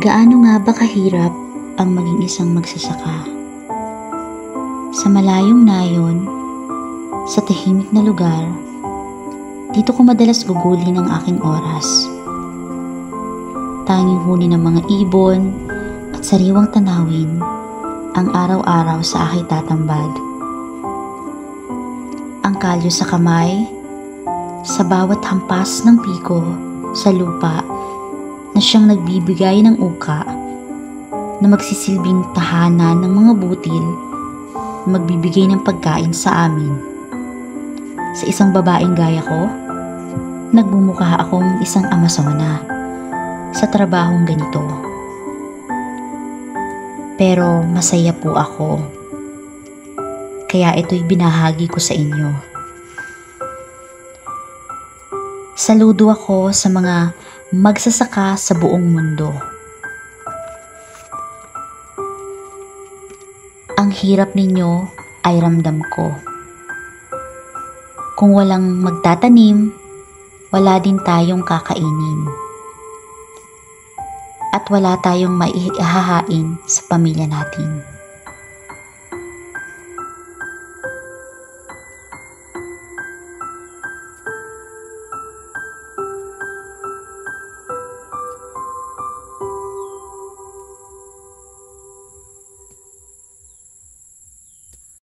Gaano nga ba kahirap ang maging isang magsasaka? Sa malayong nayon, sa tahimik na lugar, dito ko madalas gugulin ang aking oras. Tanging huni ng mga ibon at sariwang tanawin ang araw-araw sa aking tatambad. Ang kalyo sa kamay, sa bawat hampas ng piko sa lupa na siyang nagbibigay ng uka na magsisilbing tahanan ng mga butil na magbibigay ng pagkain sa amin. Sa isang babaeng gaya ko, nagmumukha akong isang Amazona sa trabahong ganito. Pero masaya po ako, kaya ito'y binahagi ko sa inyo. Saludo ako sa mga magsasaka sa buong mundo. Ang hirap ninyo ay ramdam ko. Kung walang magtatanim, wala din tayong kakainin. At wala tayong maihahain sa pamilya natin.